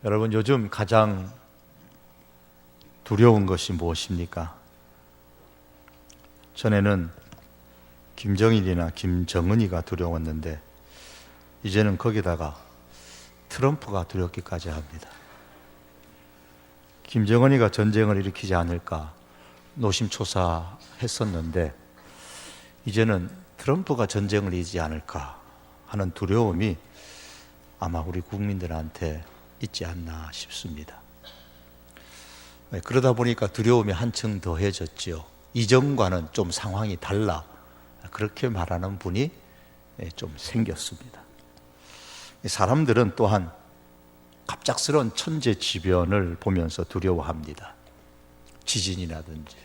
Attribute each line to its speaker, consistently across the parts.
Speaker 1: 여러분, 요즘 가장 두려운 것이 무엇입니까? 전에는 김정일이나 김정은이가 두려웠는데 이제는 거기다가 트럼프가 두렵기까지 합니다. 김정은이가 전쟁을 일으키지 않을까 노심초사했었는데 이제는 트럼프가 전쟁을 일으키지 않을까 하는 두려움이 아마 우리 국민들한테 있지 않나 싶습니다. 그러다 보니까 두려움이 한층 더해졌지요. 이전과는 좀 상황이 달라, 그렇게 말하는 분이 좀 생겼습니다. 사람들은 또한 갑작스러운 천재지변을 보면서 두려워합니다. 지진이라든지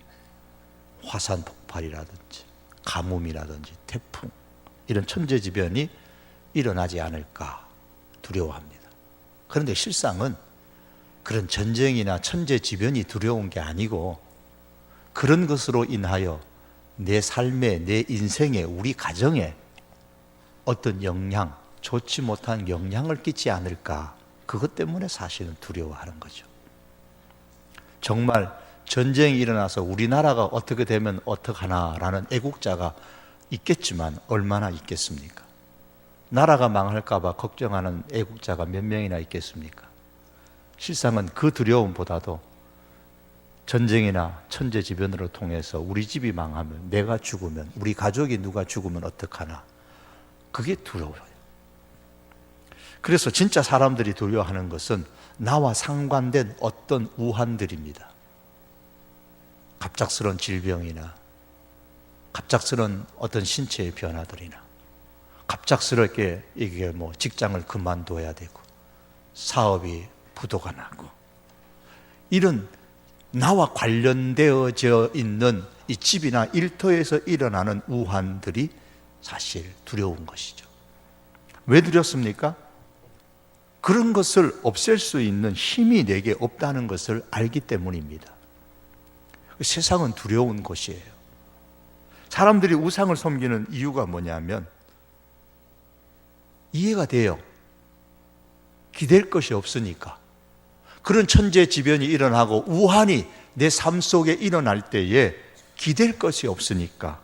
Speaker 1: 화산 폭발이라든지 가뭄이라든지 태풍, 이런 천재지변이 일어나지 않을까 두려워합니다. 그런데 실상은 그런 전쟁이나 천재지변이 두려운 게 아니고 그런 것으로 인하여 내 삶에, 내 인생에, 우리 가정에 어떤 영향, 좋지 못한 영향을 끼치지 않을까, 그것 때문에 사실은 두려워하는 거죠. 정말 전쟁이 일어나서 우리나라가 어떻게 되면 어떡하나라는 애국자가 있겠지만 얼마나 있겠습니까? 나라가 망할까 봐 걱정하는 애국자가 몇 명이나 있겠습니까? 실상은 그 두려움보다도 전쟁이나 천재지변으로 통해서 우리 집이 망하면, 내가 죽으면, 우리 가족이 누가 죽으면 어떡하나, 그게 두려워요. 그래서 진짜 사람들이 두려워하는 것은 나와 상관된 어떤 우환들입니다. 갑작스러운 질병이나 갑작스러운 어떤 신체의 변화들이나 갑작스럽게 이게 직장을 그만둬야 되고 사업이 부도가 나고, 이런 나와 관련되어져 있는 이 집이나 일터에서 일어나는 우환들이 사실 두려운 것이죠. 왜 두렵습니까? 그런 것을 없앨 수 있는 힘이 내게 없다는 것을 알기 때문입니다. 세상은 두려운 곳이에요. 사람들이 우상을 섬기는 이유가 뭐냐면 이해가 돼요. 기댈 것이 없으니까. 그런 천재지변이 일어나고 우환이 내 삶 속에 일어날 때에 기댈 것이 없으니까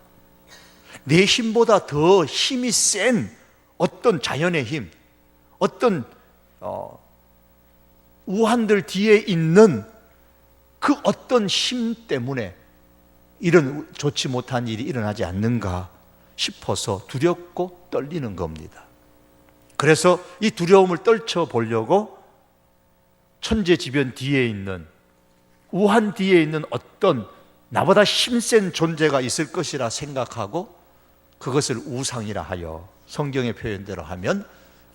Speaker 1: 내 힘보다 더 힘이 센 어떤 자연의 힘, 어떤 우환들 뒤에 있는 그 어떤 힘 때문에 이런 좋지 못한 일이 일어나지 않는가 싶어서 두렵고 떨리는 겁니다. 그래서 이 두려움을 떨쳐보려고 천재지변 뒤에 있는, 우한 뒤에 있는 어떤 나보다 힘센 존재가 있을 것이라 생각하고 그것을 우상이라 하여, 성경의 표현대로 하면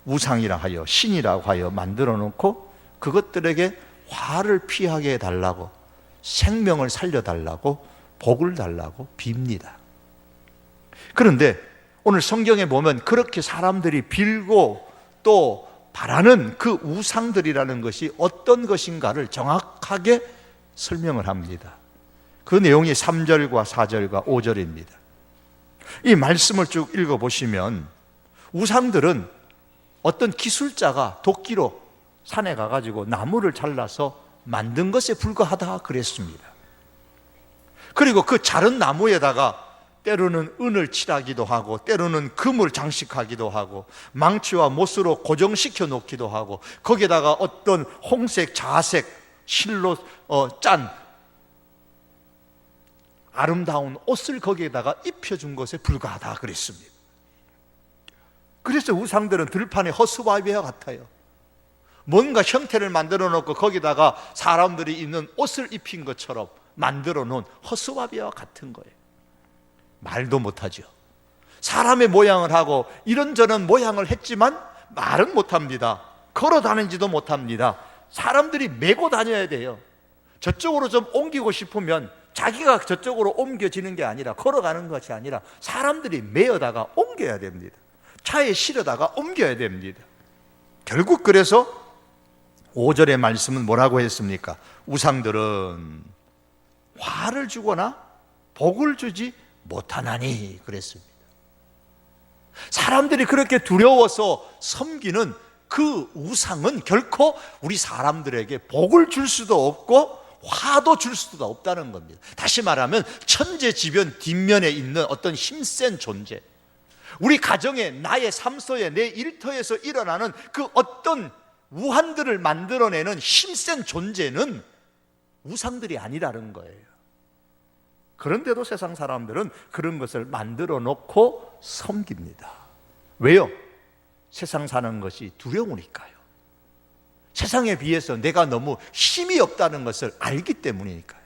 Speaker 1: 우상이라 하여, 신이라고 하여 만들어 놓고 그것들에게 화를 피하게 해달라고, 생명을 살려달라고, 복을 달라고 빕니다. 그런데 오늘 성경에 보면 그렇게 사람들이 빌고 또 바라는 그 우상들이라는 것이 어떤 것인가를 정확하게 설명을 합니다. 그 내용이 3절과 4절과 5절입니다. 이 말씀을 쭉 읽어보시면 우상들은 어떤 기술자가 도끼로 산에 가가지고 나무를 잘라서 만든 것에 불과하다 그랬습니다. 그리고 그 자른 나무에다가 때로는 은을 칠하기도 하고 때로는 금을 장식하기도 하고 망치와 못으로 고정시켜 놓기도 하고 거기에다가 어떤 홍색, 자색, 실로 짠 아름다운 옷을 거기에다가 입혀준 것에 불과하다 그랬습니다. 그래서 우상들은 들판의 허수아비와 같아요. 뭔가 형태를 만들어 놓고 거기다가 사람들이 입는 옷을 입힌 것처럼 만들어 놓은 허수아비와 같은 거예요. 말도 못하죠. 사람의 모양을 하고 이런저런 모양을 했지만 말은 못합니다. 걸어 다니지도 못합니다. 사람들이 메고 다녀야 돼요. 저쪽으로 좀 옮기고 싶으면 자기가 저쪽으로 옮겨지는 게 아니라, 걸어가는 것이 아니라 사람들이 메어다가 옮겨야 됩니다. 차에 실어다가 옮겨야 됩니다. 결국 그래서 5절의 말씀은 뭐라고 했습니까? 우상들은 화를 주거나 복을 주지 못하나니 그랬습니다. 사람들이 그렇게 두려워서 섬기는 그 우상은 결코 우리 사람들에게 복을 줄 수도 없고 화도 줄 수도 없다는 겁니다. 다시 말하면 천재지변 뒷면에 있는 어떤 힘센 존재, 우리 가정에, 나의 삶 속에, 내 일터에서 일어나는 그 어떤 우환들을 만들어내는 힘센 존재는 우상들이 아니라는 거예요. 그런데도 세상 사람들은 그런 것을 만들어 놓고 섬깁니다. 왜요? 세상 사는 것이 두려우니까요. 세상에 비해서 내가 너무 힘이 없다는 것을 알기 때문이니까요.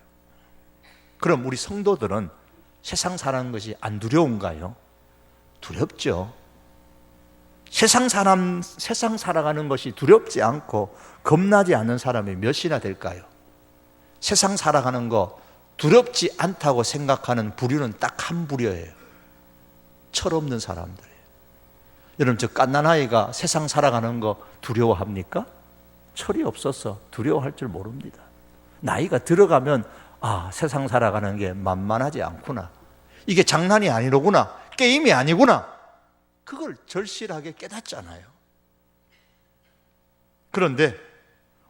Speaker 1: 그럼 우리 성도들은 세상 사는 것이 안 두려운가요? 두렵죠. 세상 살아가는 것이 두렵지 않고 겁나지 않는 사람이 몇이나 될까요? 세상 살아가는 거 두렵지 않다고 생각하는 부류는 딱 한 부류예요. 철없는 사람들이에요. 여러분, 저 갓난아이가 세상 살아가는 거 두려워합니까? 철이 없어서 두려워할 줄 모릅니다. 나이가 들어가면 세상 살아가는 게 만만하지 않구나, 이게 장난이 아니로구나, 게임이 아니구나, 그걸 절실하게 깨닫잖아요. 그런데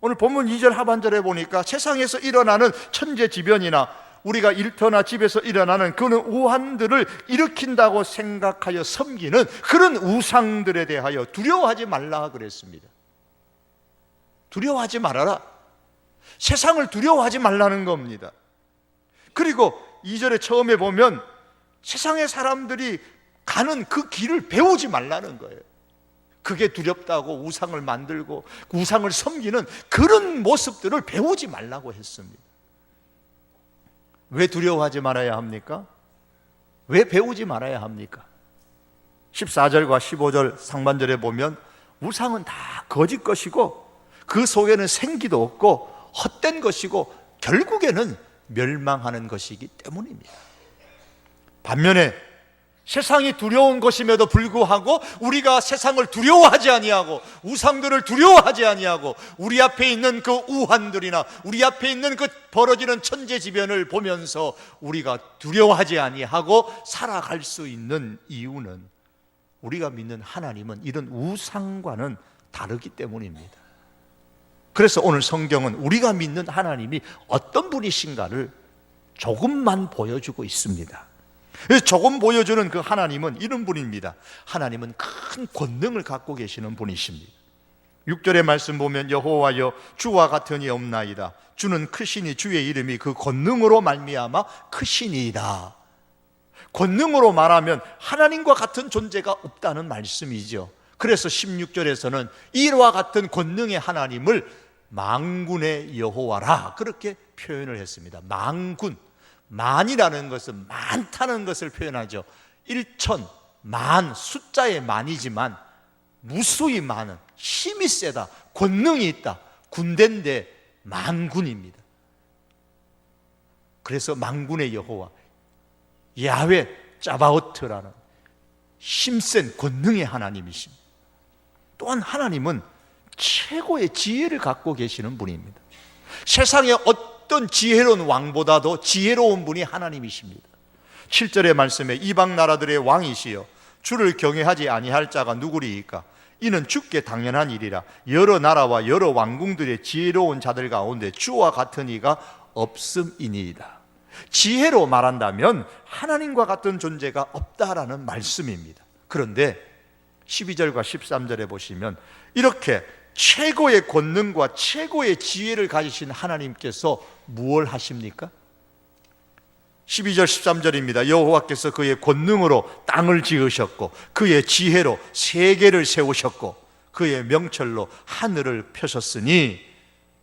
Speaker 1: 오늘 본문 2절 하반절에 보니까 세상에서 일어나는 천재지변이나 우리가 일터나 집에서 일어나는 그런 우환들을 일으킨다고 생각하여 섬기는 그런 우상들에 대하여 두려워하지 말라 그랬습니다. 두려워하지 말아라. 세상을 두려워하지 말라는 겁니다. 그리고 2절에 처음에 보면 세상의 사람들이 가는 그 길을 배우지 말라는 거예요. 그게 두렵다고 우상을 만들고 우상을 섬기는 그런 모습들을 배우지 말라고 했습니다. 왜 두려워하지 말아야 합니까? 왜 배우지 말아야 합니까? 14절과 15절 상반절에 보면 우상은 다 거짓 것이고 그 속에는 생기도 없고 헛된 것이고 결국에는 멸망하는 것이기 때문입니다. 반면에 세상이 두려운 것임에도 불구하고 우리가 세상을 두려워하지 아니하고 우상들을 두려워하지 아니하고 우리 앞에 있는 그 우환들이나 우리 앞에 있는 그 벌어지는 천재지변을 보면서 우리가 두려워하지 아니하고 살아갈 수 있는 이유는 우리가 믿는 하나님은 이런 우상과는 다르기 때문입니다. 그래서 오늘 성경은 우리가 믿는 하나님이 어떤 분이신가를 조금만 보여주고 있습니다. 조금 보여주는 그 하나님은 이런 분입니다. 하나님은 큰 권능을 갖고 계시는 분이십니다. 6절의 말씀 보면 여호와여 주와 같은 이 없나이다. 주는 크시니 주의 이름이 그 권능으로 말미암아 크시니이다. 권능으로 말하면 하나님과 같은 존재가 없다는 말씀이죠. 그래서 16절에서는 이와 같은 권능의 하나님을 만군의 여호와라 그렇게 표현을 했습니다. 만군, 만이라는 것은 많다는 것을 표현하죠. 1천, 만, 숫자의 만이지만 무수히 많은, 힘이 세다, 권능이 있다, 군대인데 만군입니다. 그래서 만군의 여호와, 야훼 짜바오트라는 힘센 권능의 하나님이십니다. 또한 하나님은 최고의 지혜를 갖고 계시는 분입니다. 세상의 어떤 지혜로운 왕보다도 지혜로운 분이 하나님이십니다. 7절의 말씀에 이방 나라들의 왕이시여 주를 경외하지 아니할 자가 누구리이까? 이는 주께 당연한 일이라. 여러 나라와 여러 왕궁들의 지혜로운 자들 가운데 주와 같은 이가 없음이니이다. 지혜로 말한다면 하나님과 같은 존재가 없다라는 말씀입니다. 그런데 12절과 13절에 보시면 이렇게 최고의 권능과 최고의 지혜를 가지신 하나님께서 무엇을 하십니까? 12절 13절입니다. 여호와께서 그의 권능으로 땅을 지으셨고 그의 지혜로 세계를 세우셨고 그의 명철로 하늘을 펴셨으니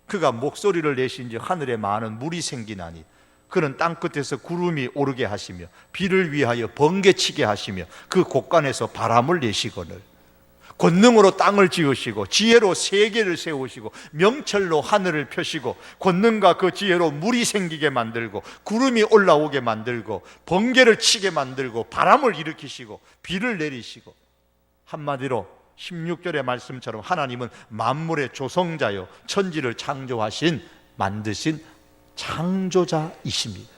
Speaker 1: 그가 목소리를 내신즉 하늘에 많은 물이 생기나니 그는 땅끝에서 구름이 오르게 하시며 비를 위하여 번개치게 하시며 그 곳간에서 바람을 내시거늘 권능으로 땅을 지으시고 지혜로 세계를 세우시고 명철로 하늘을 펴시고 권능과 그 지혜로 물이 생기게 만들고 구름이 올라오게 만들고 번개를 치게 만들고 바람을 일으키시고 비를 내리시고 한마디로 16절의 말씀처럼 하나님은 만물의 조성자요 천지를 창조하신 만드신 창조자이십니다.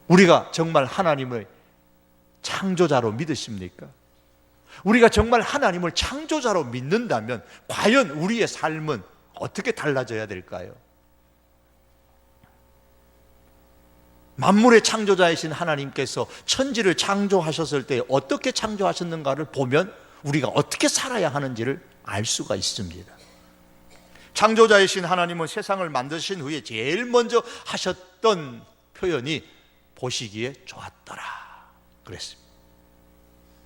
Speaker 1: 우리가 정말 하나님을 창조자로 믿으십니까? 우리가 정말 하나님을 창조자로 믿는다면 과연 우리의 삶은 어떻게 달라져야 될까요? 만물의 창조자이신 하나님께서 천지를 창조하셨을 때 어떻게 창조하셨는가를 보면 우리가 어떻게 살아야 하는지를 알 수가 있습니다. 창조자이신 하나님은 세상을 만드신 후에 제일 먼저 하셨던 표현이 보시기에 좋았더라 그랬습니다.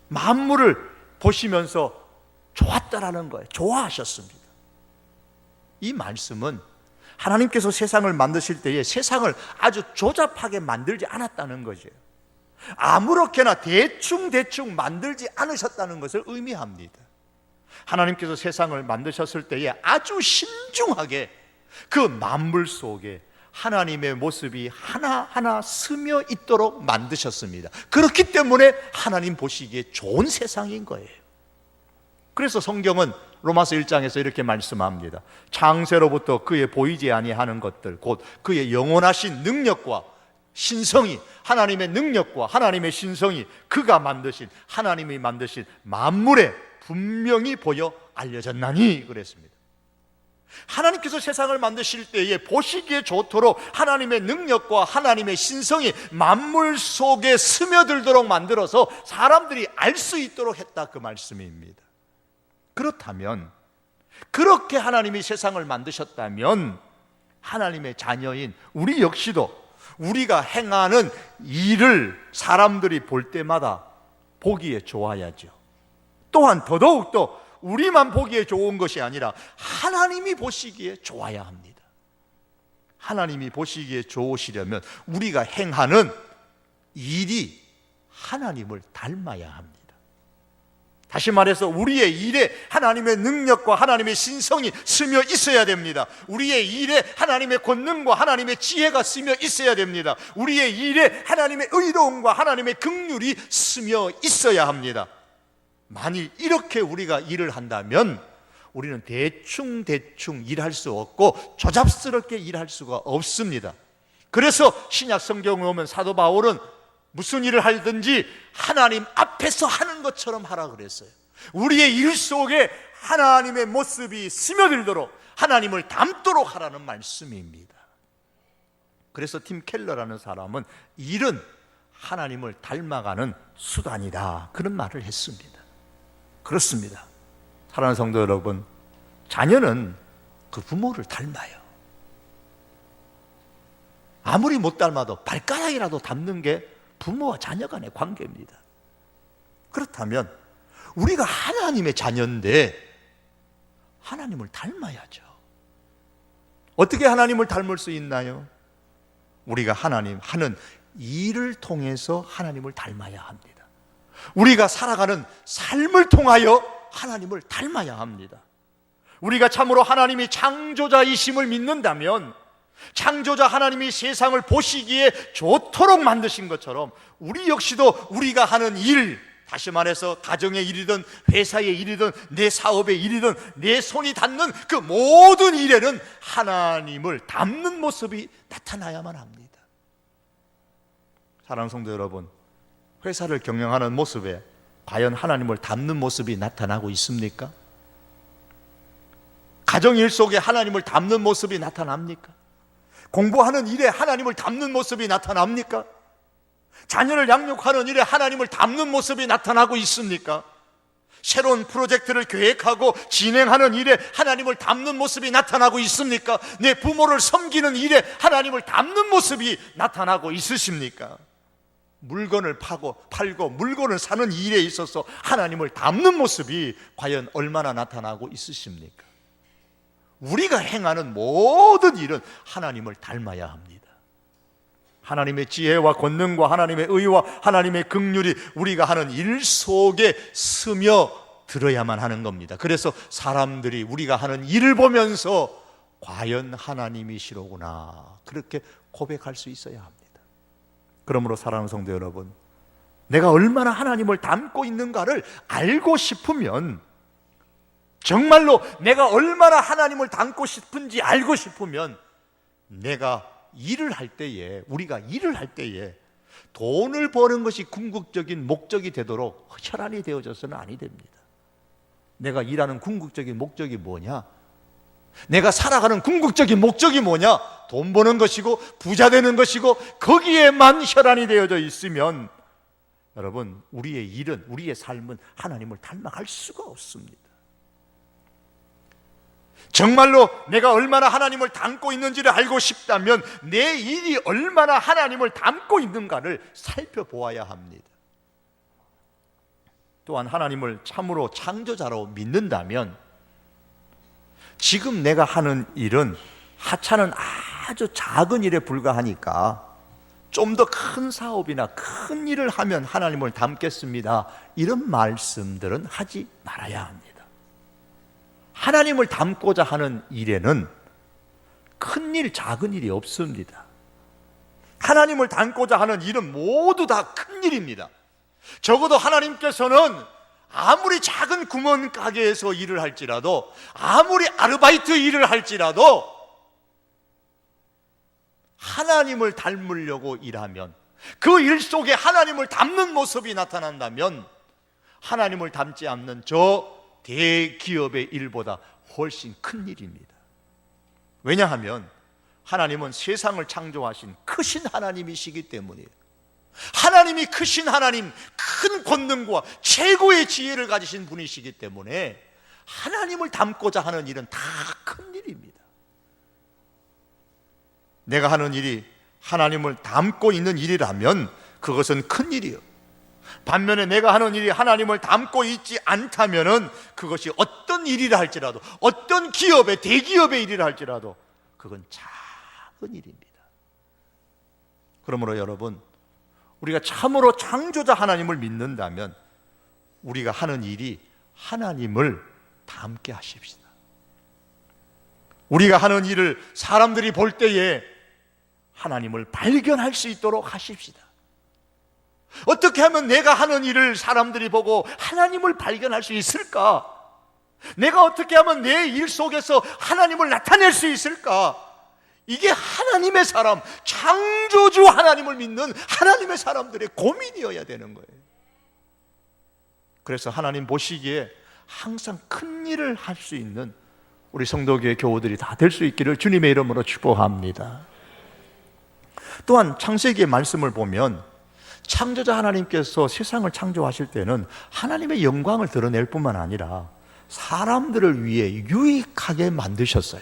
Speaker 1: 만물을 보시면서 좋았다라는 거예요. 좋아하셨습니다. 이 말씀은 하나님께서 세상을 만드실 때에 세상을 아주 조잡하게 만들지 않았다는 거죠. 아무렇게나 대충 만들지 않으셨다는 것을 의미합니다. 하나님께서 세상을 만드셨을 때에 아주 신중하게 그 만물 속에 하나님의 모습이 하나하나 스며 있도록 만드셨습니다. 그렇기 때문에 하나님 보시기에 좋은 세상인 거예요. 그래서 성경은 로마서 1장에서 이렇게 말씀합니다. 창세로부터 그의 보이지 아니하는 것들 곧 그의 영원하신 능력과 신성이, 하나님의 능력과 하나님의 신성이 그가 만드신, 하나님이 만드신 만물에 분명히 보여 알려졌나니 그랬습니다. 하나님께서 세상을 만드실 때에 보시기에 좋도록 하나님의 능력과 하나님의 신성이 만물 속에 스며들도록 만들어서 사람들이 알 수 있도록 했다, 그 말씀입니다. 그렇다면, 그렇게 하나님이 세상을 만드셨다면 하나님의 자녀인 우리 역시도 우리가 행하는 일을 사람들이 볼 때마다 보기에 좋아야죠. 또한 더더욱더 우리만 보기에 좋은 것이 아니라 하나님이 보시기에 좋아야 합니다. 하나님이 보시기에 좋으시려면 우리가 행하는 일이 하나님을 닮아야 합니다. 다시 말해서 우리의 일에 하나님의 능력과 하나님의 신성이 스며 있어야 됩니다. 우리의 일에 하나님의 권능과 하나님의 지혜가 스며 있어야 됩니다. 우리의 일에 하나님의 의로움과 하나님의 긍휼이 스며 있어야 합니다. 만일 이렇게 우리가 일을 한다면 우리는 대충 일할 수 없고 조잡스럽게 일할 수가 없습니다. 그래서 신약 성경에 오면 사도 바울은 무슨 일을 하든지 하나님 앞에서 하는 것처럼 하라 그랬어요. 우리의 일 속에 하나님의 모습이 스며들도록 하나님을 닮도록 하라는 말씀입니다. 그래서 팀 켈러라는 사람은 일은 하나님을 닮아가는 수단이다, 그런 말을 했습니다. 그렇습니다. 사랑하는 성도 여러분, 자녀는 그 부모를 닮아요. 아무리 못 닮아도 발가락이라도 닮는 게 부모와 자녀 간의 관계입니다. 그렇다면 우리가 하나님의 자녀인데 하나님을 닮아야죠. 어떻게 하나님을 닮을 수 있나요? 우리가 하나님 하는 일을 통해서 하나님을 닮아야 합니다. 우리가 살아가는 삶을 통하여 하나님을 닮아야 합니다. 우리가 참으로 하나님이 창조자이심을 믿는다면 창조자 하나님이 세상을 보시기에 좋도록 만드신 것처럼 우리 역시도 우리가 하는 일, 다시 말해서 가정의 일이든 회사의 일이든 내 사업의 일이든 내 손이 닿는 그 모든 일에는 하나님을 닮는 모습이 나타나야만 합니다. 사랑하는 성도 여러분, 회사를 경영하는 모습에 과연 하나님을 닮는 모습이 나타나고 있습니까? 가정일 속에 하나님을 닮는 모습이 나타납니까? 공부하는 일에 하나님을 닮는 모습이 나타납니까? 자녀를 양육하는 일에 하나님을 닮는 모습이 나타나고 있습니까? 새로운 프로젝트를 계획하고 진행하는 일에 하나님을 닮는 모습이 나타나고 있습니까? 내 부모를 섬기는 일에 하나님을 닮는 모습이 나타나고 있으십니까? 물건을 팔고 물건을 사는 일에 있어서 하나님을 닮는 모습이 과연 얼마나 나타나고 있으십니까? 우리가 행하는 모든 일은 하나님을 닮아야 합니다. 하나님의 지혜와 권능과 하나님의 의와 하나님의 긍휼이 우리가 하는 일 속에 스며 들어야만 하는 겁니다. 그래서 사람들이 우리가 하는 일을 보면서 과연 하나님이시로구나, 그렇게 고백할 수 있어야 합니다. 그러므로 사랑하는 성도 여러분, 내가 얼마나 하나님을 닮고 있는가를 알고 싶으면, 정말로 내가 얼마나 하나님을 닮고 싶은지 알고 싶으면, 내가 일을 할 때에, 우리가 일을 할 때에 돈을 버는 것이 궁극적인 목적이 되도록 혈안이 되어져서는 아니 됩니다. 내가 일하는 궁극적인 목적이 뭐냐? 내가 살아가는 궁극적인 목적이 뭐냐? 돈 버는 것이고 부자 되는 것이고 거기에만 혈안이 되어져 있으면 여러분, 우리의 일은, 우리의 삶은 하나님을 닮아갈 수가 없습니다. 정말로 내가 얼마나 하나님을 닮고 있는지를 알고 싶다면 내 일이 얼마나 하나님을 닮고 있는가를 살펴보아야 합니다. 또한 하나님을 참으로 창조자로 믿는다면 지금 내가 하는 일은 하찮은 아주 작은 일에 불과하니까 좀 더 큰 사업이나 큰 일을 하면 하나님을 닮겠습니다, 이런 말씀들은 하지 말아야 합니다. 하나님을 닮고자 하는 일에는 큰 일, 작은 일이 없습니다. 하나님을 닮고자 하는 일은 모두 다 큰 일입니다. 적어도 하나님께서는 아무리 작은 구멍가게에서 일을 할지라도, 아무리 아르바이트 일을 할지라도 하나님을 닮으려고 일하면, 그 일 속에 하나님을 닮는 모습이 나타난다면 하나님을 닮지 않는 저 대기업의 일보다 훨씬 큰 일입니다. 왜냐하면 하나님은 세상을 창조하신 크신 하나님이시기 때문이에요. 하나님이 크신 하나님, 큰 권능과 최고의 지혜를 가지신 분이시기 때문에 하나님을 닮고자 하는 일은 다 큰 일입니다. 내가 하는 일이 하나님을 닮고 있는 일이라면 그것은 큰 일이요. 반면에 내가 하는 일이 하나님을 닮고 있지 않다면 그것이 어떤 일이라 할지라도, 어떤 기업의, 대기업의 일이라 할지라도 그건 작은 일입니다. 그러므로 여러분, 우리가 참으로 창조자 하나님을 믿는다면 우리가 하는 일이 하나님을 닮게 하십시다. 우리가 하는 일을 사람들이 볼 때에 하나님을 발견할 수 있도록 하십시다. 어떻게 하면 내가 하는 일을 사람들이 보고 하나님을 발견할 수 있을까? 내가 어떻게 하면 내 일 속에서 하나님을 나타낼 수 있을까? 이게 하나님의 사람, 창조주 하나님을 믿는 하나님의 사람들의 고민이어야 되는 거예요. 그래서 하나님 보시기에 항상 큰 일을 할 수 있는 우리 성도교회 교우들이 다 될 수 있기를 주님의 이름으로 축복합니다. 또한 창세기의 말씀을 보면 창조자 하나님께서 세상을 창조하실 때는 하나님의 영광을 드러낼 뿐만 아니라 사람들을 위해 유익하게 만드셨어요.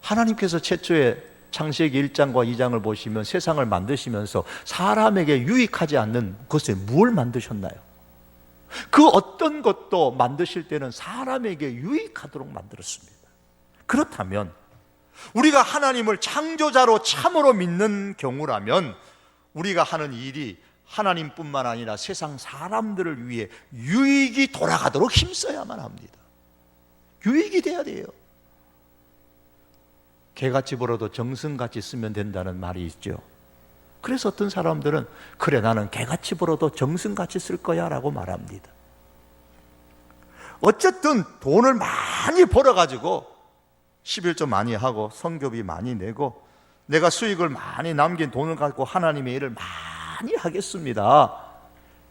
Speaker 1: 하나님께서 최초에 창세기 1장과 2장을 보시면 세상을 만드시면서 사람에게 유익하지 않는 것에 무엇을 만드셨나요? 그 어떤 것도 만드실 때는 사람에게 유익하도록 만들었습니다. 그렇다면 우리가 하나님을 창조자로 참으로 믿는 경우라면 우리가 하는 일이 하나님뿐만 아니라 세상 사람들을 위해 유익이 돌아가도록 힘써야만 합니다. 유익이 돼야 돼요. 개같이 벌어도 정승같이 쓰면 된다는 말이 있죠. 그래서 어떤 사람들은 그래, 나는 개같이 벌어도 정승같이 쓸 거야 라고 말합니다. 어쨌든 돈을 많이 벌어가지고 11조 많이 하고 성교비 많이 내고 내가 수익을 많이 남긴 돈을 갖고 하나님의 일을 많이 하겠습니다.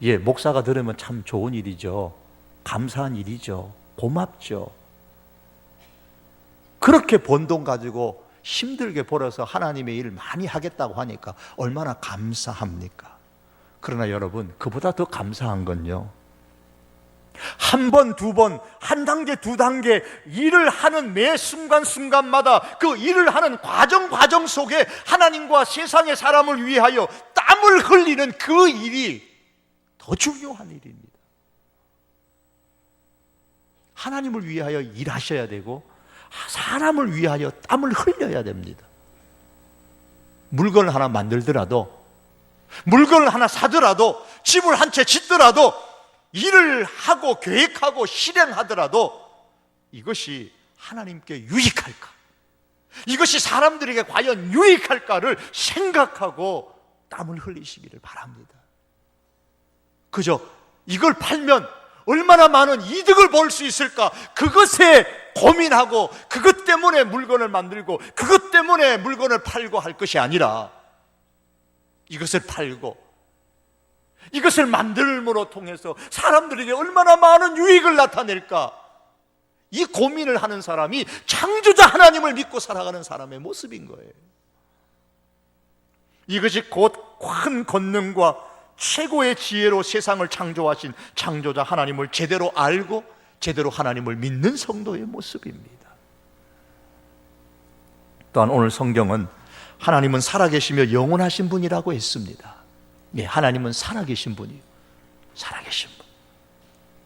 Speaker 1: 예, 목사가 들으면 참 좋은 일이죠. 감사한 일이죠. 고맙죠. 그렇게 번 돈 가지고 힘들게 벌어서 하나님의 일을 많이 하겠다고 하니까 얼마나 감사합니까? 그러나 여러분, 그보다 더 감사한 건요, 한 번, 두 번, 한 단계, 두 단계 일을 하는 매 순간순간마다 그 일을 하는 과정 속에 하나님과 세상의 사람을 위하여 땀을 흘리는 그 일이 더 중요한 일입니다. 하나님을 위하여 일하셔야 되고 사람을 위하여 땀을 흘려야 됩니다. 물건을 하나 만들더라도, 물건을 하나 사더라도, 집을 한 채 짓더라도, 일을 하고 계획하고 실행하더라도 이것이 하나님께 유익할까, 이것이 사람들에게 과연 유익할까를 생각하고 땀을 흘리시기를 바랍니다. 그저 이걸 팔면 얼마나 많은 이득을 볼 수 있을까, 그것에 고민하고 그것 때문에 물건을 만들고 그것 때문에 물건을 팔고 할 것이 아니라 이것을 팔고 이것을 만들므로 통해서 사람들에게 얼마나 많은 유익을 나타낼까, 이 고민을 하는 사람이 창조자 하나님을 믿고 살아가는 사람의 모습인 거예요. 이것이 곧 큰 권능과 최고의 지혜로 세상을 창조하신 창조자 하나님을 제대로 알고 제대로 하나님을 믿는 성도의 모습입니다. 또한 오늘 성경은 하나님은 살아계시며 영원하신 분이라고 했습니다. 예, 하나님은 살아계신 분이에요. 살아계신 분,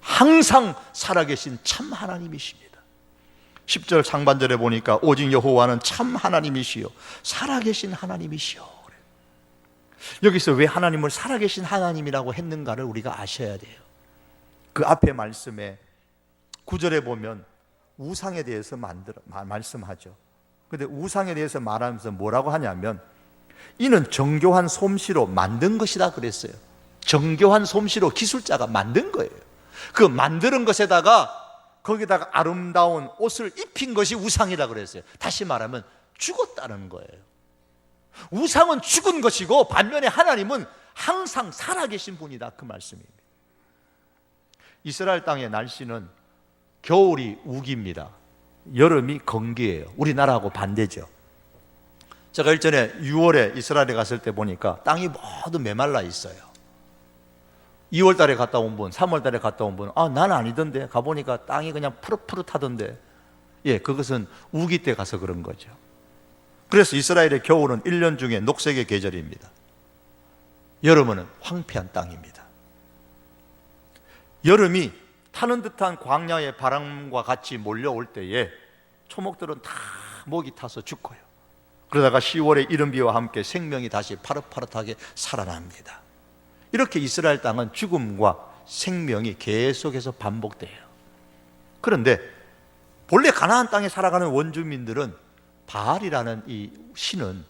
Speaker 1: 항상 살아계신 참 하나님이십니다. 10절 상반절에 보니까 오직 여호와는 참 하나님이시요 살아계신 하나님이시요. 여기서 왜 하나님을 살아계신 하나님이라고 했는가를 우리가 아셔야 돼요. 그 앞에 말씀에 9절에 보면 우상에 대해서 말씀하죠. 그런데 우상에 대해서 말하면서 뭐라고 하냐면 이는 정교한 솜씨로 만든 것이다 그랬어요. 정교한 솜씨로 기술자가 만든 거예요. 그 만드는 것에다가 거기다가 아름다운 옷을 입힌 것이 우상이라 그랬어요. 다시 말하면 죽었다는 거예요. 우상은 죽은 것이고 반면에 하나님은 항상 살아계신 분이다, 그 말씀입니다. 이스라엘 땅의 날씨는 겨울이 우기입니다. 여름이 건기예요. 우리나라하고 반대죠. 제가 일전에 6월에 이스라엘에 갔을 때 보니까 땅이 모두 메말라 있어요. 2월 달에 갔다 온 분, 3월 달에 갔다 온 분, 난 아니던데, 가보니까 땅이 그냥 푸릇푸릇하던데. 예, 그것은 우기 때 가서 그런 거죠. 그래서 이스라엘의 겨울은 1년 중에 녹색의 계절입니다. 여름은 황폐한 땅입니다. 여름이 타는 듯한 광야의 바람과 같이 몰려올 때에 초목들은 다 목이 타서 죽고요. 그러다가 10월의 이른비와 함께 생명이 다시 파릇파릇하게 살아납니다. 이렇게 이스라엘 땅은 죽음과 생명이 계속해서 반복돼요. 그런데 본래 가나안 땅에 살아가는 원주민들은 바알이라는 이 신은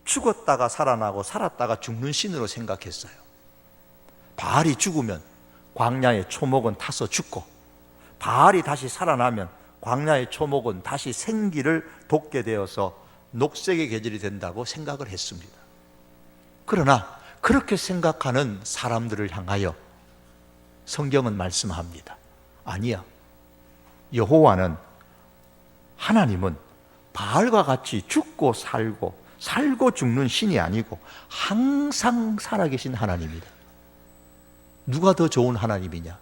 Speaker 1: 죽었다가 살아나고 살았다가 죽는 신으로 생각했어요. 바알이 죽으면 광야의 초목은 타서 죽고, 바알이 다시 살아나면 광야의 초목은 다시 생기를 돋게 되어서 녹색의 계절이 된다고 생각을 했습니다. 그러나 그렇게 생각하는 사람들을 향하여 성경은 말씀합니다. 아니야, 여호와는, 하나님은 바알과 같이 죽고 살고 살고 죽는 신이 아니고 항상 살아계신 하나님이다. 누가 더 좋은 하나님이냐,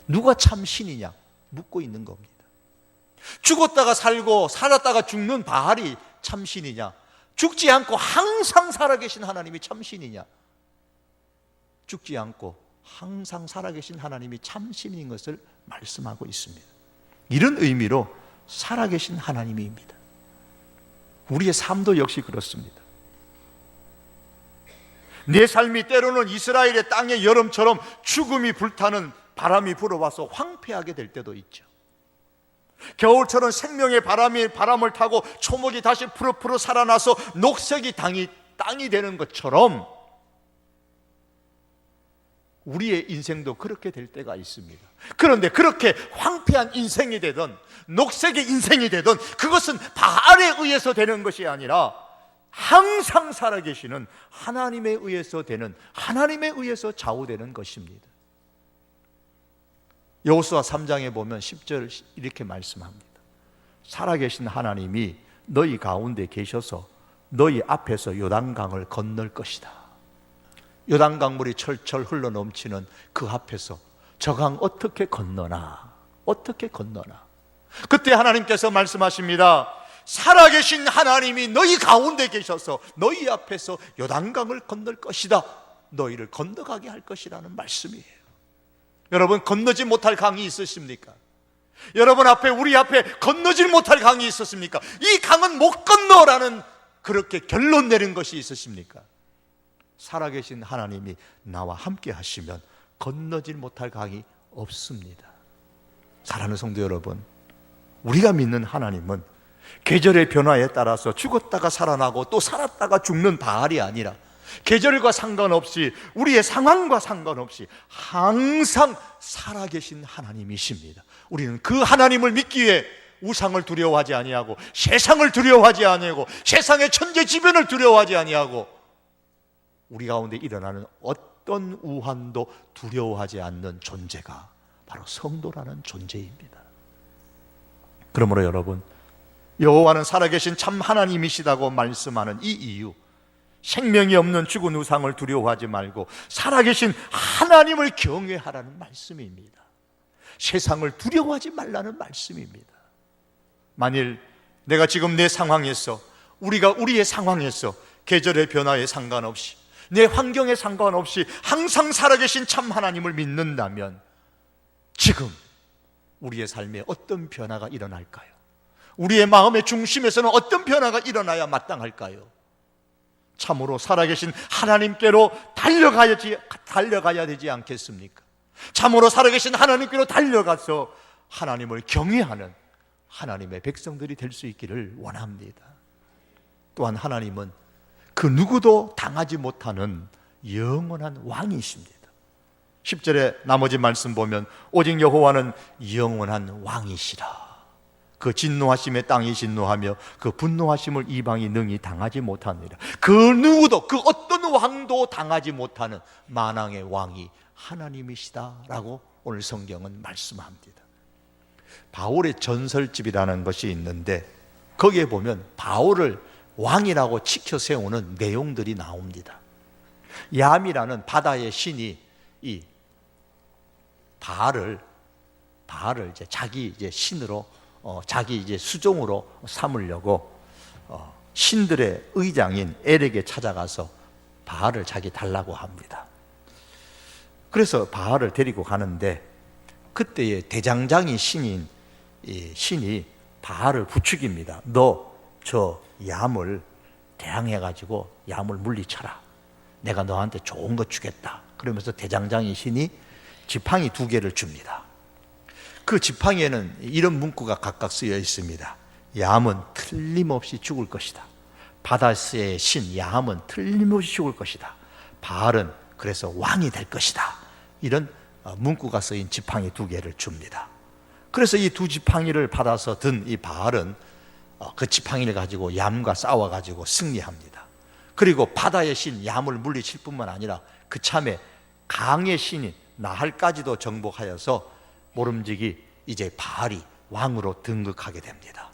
Speaker 1: 누가 참 신이냐 묻고 있는 겁니다. 죽었다가 살고 살았다가 죽는 바알이 참 신이냐, 죽지 않고 항상 살아계신 하나님이 참 신이냐, 죽지 않고 항상 살아계신 하나님이 참 신인 것을 말씀하고 있습니다. 이런 의미로 살아계신 하나님입니다. 우리의 삶도 역시 그렇습니다. 내 삶이 때로는 이스라엘의 땅의 여름처럼 죽음이 불타는 바람이 불어와서 황폐하게 될 때도 있죠. 겨울처럼 생명의 바람을 타고 초목이 다시 푸르푸르 살아나서 녹색이 땅이 되는 것처럼 우리의 인생도 그렇게 될 때가 있습니다. 그런데 그렇게 황폐한 인생이 되든 녹색의 인생이 되든 그것은 바알에 의해서 되는 것이 아니라 항상 살아계시는 하나님에 의해서 되는, 하나님에 의해서 좌우되는 것입니다. 여호수아 3장에 보면 10절 이렇게 말씀합니다. 살아계신 하나님이 너희 가운데 계셔서 너희 앞에서 요단강을 건널 것이다. 요단강물이 철철 흘러넘치는 그 앞에서 저 강 어떻게 건너나, 어떻게 건너나. 그때 하나님께서 말씀하십니다. 살아계신 하나님이 너희 가운데 계셔서 너희 앞에서 요단강을 건널 것이다. 너희를 건너가게 할 것이라는 말씀이에요. 여러분, 건너지 못할 강이 있으십니까? 여러분 앞에, 우리 앞에 건너지 못할 강이 있었습니까? 이 강은 못 건너라는 그렇게 결론 내린 것이 있으십니까? 살아계신 하나님이 나와 함께 하시면 건너지 못할 강이 없습니다. 사랑하는 성도 여러분, 우리가 믿는 하나님은 계절의 변화에 따라서 죽었다가 살아나고 또 살았다가 죽는 바알이 아니라 계절과 상관없이, 우리의 상황과 상관없이 항상 살아계신 하나님이십니다. 우리는 그 하나님을 믿기 위해 우상을 두려워하지 아니하고 세상을 두려워하지 아니하고 세상의 천재지변을 두려워하지 아니하고 우리 가운데 일어나는 어떤 우환도 두려워하지 않는 존재가 바로 성도라는 존재입니다. 그러므로 여러분, 여호와는 살아계신 참 하나님이시다고 말씀하는 이 이유, 생명이 없는 죽은 우상을 두려워하지 말고 살아계신 하나님을 경외하라는 말씀입니다. 세상을 두려워하지 말라는 말씀입니다. 만일 내가 지금 내 상황에서, 우리가 우리의 상황에서 계절의 변화에 상관없이, 내 환경에 상관없이 항상 살아계신 참 하나님을 믿는다면 지금 우리의 삶에 어떤 변화가 일어날까요? 우리의 마음의 중심에서는 어떤 변화가 일어나야 마땅할까요? 참으로 살아계신 하나님께로 달려가야 되지 않겠습니까? 참으로 살아계신 하나님께로 달려가서 하나님을 경외하는 하나님의 백성들이 될 수 있기를 원합니다. 또한 하나님은 그 누구도 당하지 못하는 영원한 왕이십니다. 10절의 나머지 말씀 보면 오직 여호와는 영원한 왕이시라. 그 진노하심에 땅이 진노하며 그 분노하심을 이방이 능히 당하지 못하느니라. 그 누구도, 그 어떤 왕도 당하지 못하는 만왕의 왕이 하나님이시다라고 오늘 성경은 말씀합니다. 바울의 전설집이라는 것이 있는데 거기에 보면 바울을 왕이라고 치켜 세우는 내용들이 나옵니다. 얌이라는 바다의 신이 이 바알을 이제 자기 이제 신으로 자기 이제 수종으로 삼으려고 신들의 의장인 엘에게 찾아가서 바알을 자기 달라고 합니다. 그래서 바알을 데리고 가는데 그때의 대장장이 신인 이 신이 바알을 부추깁니다. 너 저 얌을 대항해가지고 얌을 물리쳐라. 내가 너한테 좋은 거 주겠다. 그러면서 대장장이 신이 지팡이 2개를 줍니다. 그 지팡이에는 이런 문구가 각각 쓰여 있습니다. 얌은 틀림없이 죽을 것이다. 바다의 신 얌은 틀림없이 죽을 것이다. 바알은 그래서 왕이 될 것이다. 이런 문구가 쓰인 지팡이 2개를 줍니다. 그래서 이 2 지팡이를 받아서 든 이 바알은 그 지팡이를 가지고 얌과 싸워가지고 승리합니다. 그리고 바다의 신 얌을 물리칠 뿐만 아니라 그 참에 강의 신인 나할까지도 정복하여서 모름지기 이제 바알이 왕으로 등극하게 됩니다.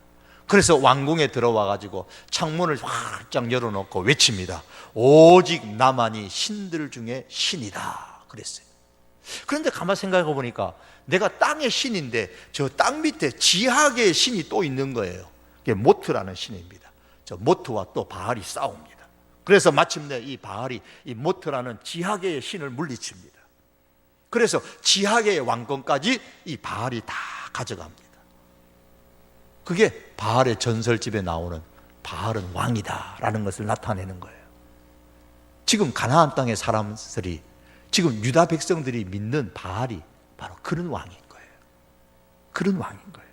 Speaker 1: 그래서 왕궁에 들어와가지고 창문을 활짝 열어놓고 외칩니다. 오직 나만이 신들 중에 신이다 그랬어요. 그런데 가만 생각해 보니까 내가 땅의 신인데 저 땅 밑에 지하계의 신이 또 있는 거예요. 그게 모트라는 신입니다. 저 모트와 또 바알이 싸웁니다. 그래서 마침내 이 바알이 이 모트라는 지하계의 신을 물리칩니다. 그래서 지하계의 왕권까지 이 바알이 다 가져갑니다. 그게 바알의 전설집에 나오는 바알은 왕이다라는 것을 나타내는 거예요. 지금 가나안 땅의 사람들이, 지금 유다 백성들이 믿는 바알이 바로 그런 왕인 거예요. 그런 왕인 거예요.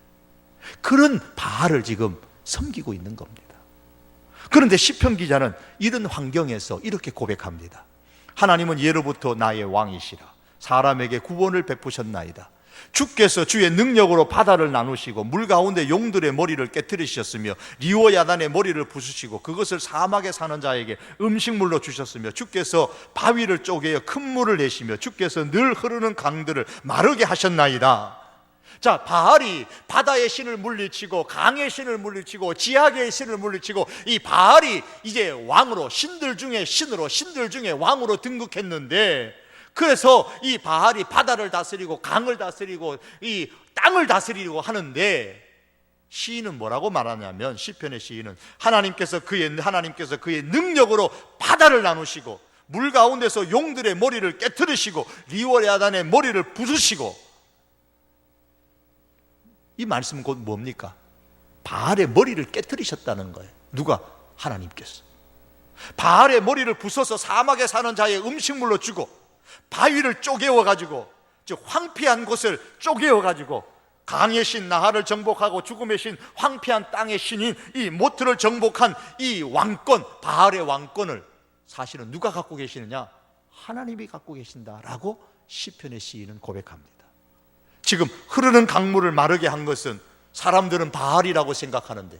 Speaker 1: 그런 바알을 지금 섬기고 있는 겁니다. 그런데 시편 기자는 이런 환경에서 이렇게 고백합니다. 하나님은 예로부터 나의 왕이시라. 사람에게 구원을 베푸셨나이다. 주께서 주의 능력으로 바다를 나누시고 물 가운데 용들의 머리를 깨뜨리셨으며 리오야단의 머리를 부수시고 그것을 사막에 사는 자에게 음식물로 주셨으며 주께서 바위를 쪼개어 큰 물을 내시며 주께서 늘 흐르는 강들을 마르게 하셨나이다. 자, 바알이 바다의 신을 물리치고 강의 신을 물리치고 지하계의 신을 물리치고 이 바알이 이제 왕으로, 신들 중에 신으로, 신들 중에 왕으로 등극했는데, 그래서 이 바알이 바다를 다스리고 강을 다스리고 이 땅을 다스리고 하는데, 시인은 뭐라고 말하냐면, 시편의 시인은 하나님께서 그의 능력으로 바다를 나누시고 물 가운데서 용들의 머리를 깨트리시고 리오야단의 머리를 부수시고, 이 말씀은 곧 뭡니까? 바알의 머리를 깨트리셨다는 거예요. 누가? 하나님께서. 바알의 머리를 부숴서 사막에 사는 자의 음식물로 주고 바위를 쪼개어가지고, 즉 황폐한 곳을 쪼개어가지고 강의 신 나하를 정복하고 죽음의 신 황폐한 땅의 신인 이 모트를 정복한 이 왕권, 바알의 왕권을 사실은 누가 갖고 계시느냐? 하나님이 갖고 계신다라고 시편의 시인은 고백합니다. 지금 흐르는 강물을 마르게 한 것은 사람들은 바알이라고 생각하는데,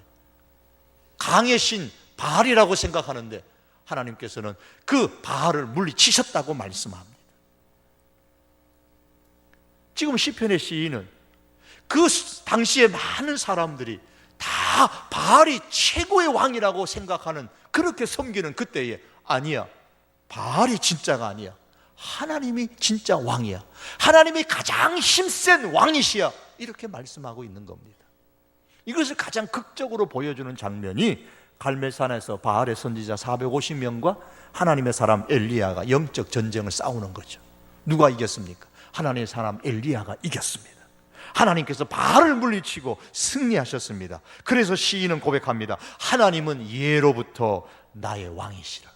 Speaker 1: 강의 신 바알이라고 생각하는데, 하나님께서는 그 바알을 물리치셨다고 말씀합니다. 지금 시편의 시인은 그 당시에 많은 사람들이 다 바알이 최고의 왕이라고 생각하는, 그렇게 섬기는 그때에, 아니야, 바알이 진짜가 아니야, 하나님이 진짜 왕이야, 하나님이 가장 힘센 왕이시야, 이렇게 말씀하고 있는 겁니다. 이것을 가장 극적으로 보여주는 장면이 갈멜산에서 바알의 선지자 450명과 하나님의 사람 엘리야가 영적 전쟁을 싸우는 거죠. 누가 이겼습니까? 하나님의 사람 엘리야가 이겼습니다. 하나님께서 바알을 물리치고 승리하셨습니다. 그래서 시인은 고백합니다. 하나님은 예로부터 나의 왕이시라.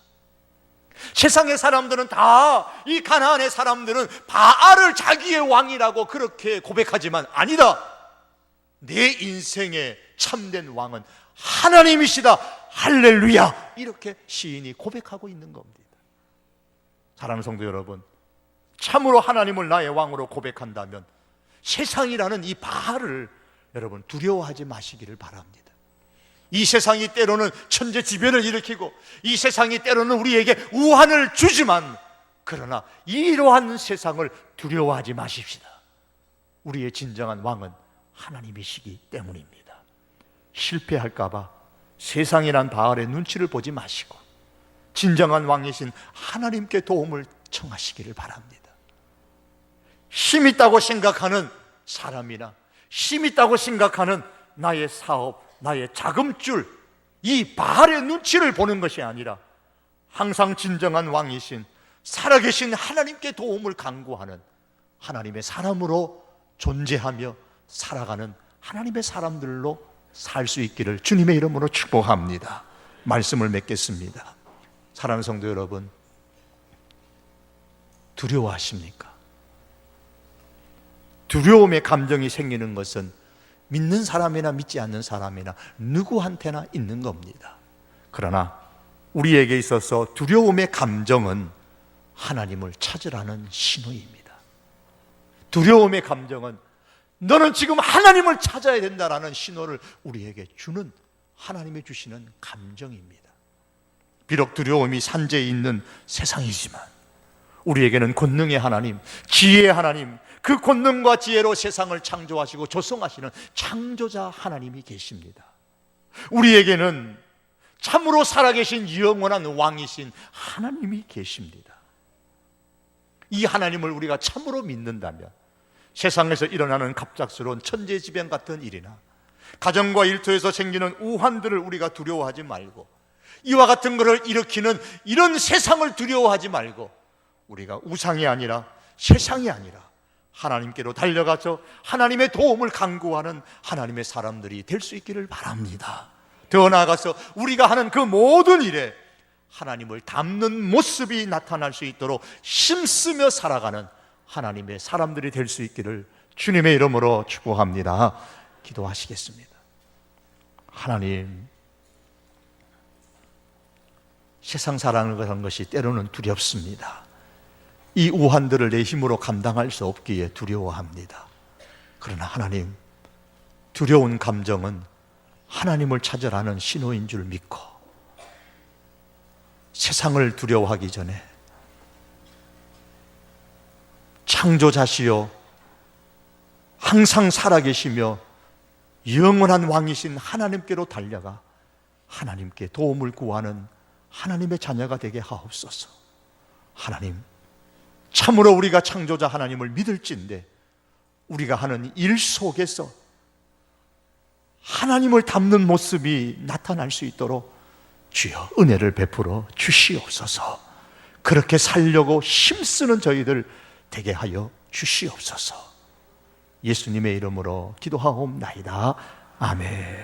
Speaker 1: 세상의 사람들은 다, 이 가나안의 사람들은 바알을 자기의 왕이라고 그렇게 고백하지만, 아니다, 내 인생의 참된 왕은 하나님이시다, 할렐루야, 이렇게 시인이 고백하고 있는 겁니다. 사랑하는 성도 여러분, 참으로 하나님을 나의 왕으로 고백한다면 세상이라는 이 바알을 여러분 두려워하지 마시기를 바랍니다. 이 세상이 때로는 천재지변을 일으키고, 이 세상이 때로는 우리에게 우환을 주지만, 그러나 이러한 세상을 두려워하지 마십시다. 우리의 진정한 왕은 하나님이시기 때문입니다. 실패할까 봐 세상이란 바알의 눈치를 보지 마시고 진정한 왕이신 하나님께 도움을 청하시기를 바랍니다. 힘 있다고 생각하는 사람이나 힘 있다고 생각하는 나의 사업, 나의 자금줄, 이 바알의 눈치를 보는 것이 아니라 항상 진정한 왕이신 살아계신 하나님께 도움을 간구하는 하나님의 사람으로 존재하며 살아가는 하나님의 사람들로 살 수 있기를 주님의 이름으로 축복합니다. 말씀을 맺겠습니다. 사랑하는 성도 여러분, 두려워하십니까? 두려움의 감정이 생기는 것은 믿는 사람이나 믿지 않는 사람이나 누구한테나 있는 겁니다. 그러나 우리에게 있어서 두려움의 감정은 하나님을 찾으라는 신호입니다. 두려움의 감정은 너는 지금 하나님을 찾아야 된다라는 신호를 우리에게 주는, 하나님이 주시는 감정입니다. 비록 두려움이 산재해 있는 세상이지만 우리에게는 권능의 하나님, 지혜의 하나님, 그 권능과 지혜로 세상을 창조하시고 조성하시는 창조자 하나님이 계십니다. 우리에게는 참으로 살아계신 영원한 왕이신 하나님이 계십니다. 이 하나님을 우리가 참으로 믿는다면 세상에서 일어나는 갑작스러운 천재지변 같은 일이나 가정과 일터에서 생기는 우환들을 우리가 두려워하지 말고, 이와 같은 것을 일으키는 이런 세상을 두려워하지 말고, 우리가 우상이 아니라 세상이 아니라 하나님께로 달려가서 하나님의 도움을 간구하는 하나님의 사람들이 될 수 있기를 바랍니다. 더 나아가서 우리가 하는 그 모든 일에 하나님을 닮는 모습이 나타날 수 있도록 힘쓰며 살아가는 하나님의 사람들이 될 수 있기를 주님의 이름으로 축복합니다. 기도하시겠습니다. 하나님, 세상 살아가는 것이 때로는 두렵습니다. 이 우환들을 내 힘으로 감당할 수 없기에 두려워합니다. 그러나 하나님, 두려운 감정은 하나님을 찾으라는 신호인 줄 믿고 세상을 두려워하기 전에 창조자시요 항상 살아계시며 영원한 왕이신 하나님께로 달려가 하나님께 도움을 구하는 하나님의 자녀가 되게 하옵소서. 하나님, 참으로 우리가 창조자 하나님을 믿을진데 우리가 하는 일 속에서 하나님을 닮는 모습이 나타날 수 있도록 주여 은혜를 베풀어 주시옵소서. 그렇게 살려고 힘쓰는 저희들 되게 하여 주시옵소서. 예수님의 이름으로 기도하옵나이다. 아멘.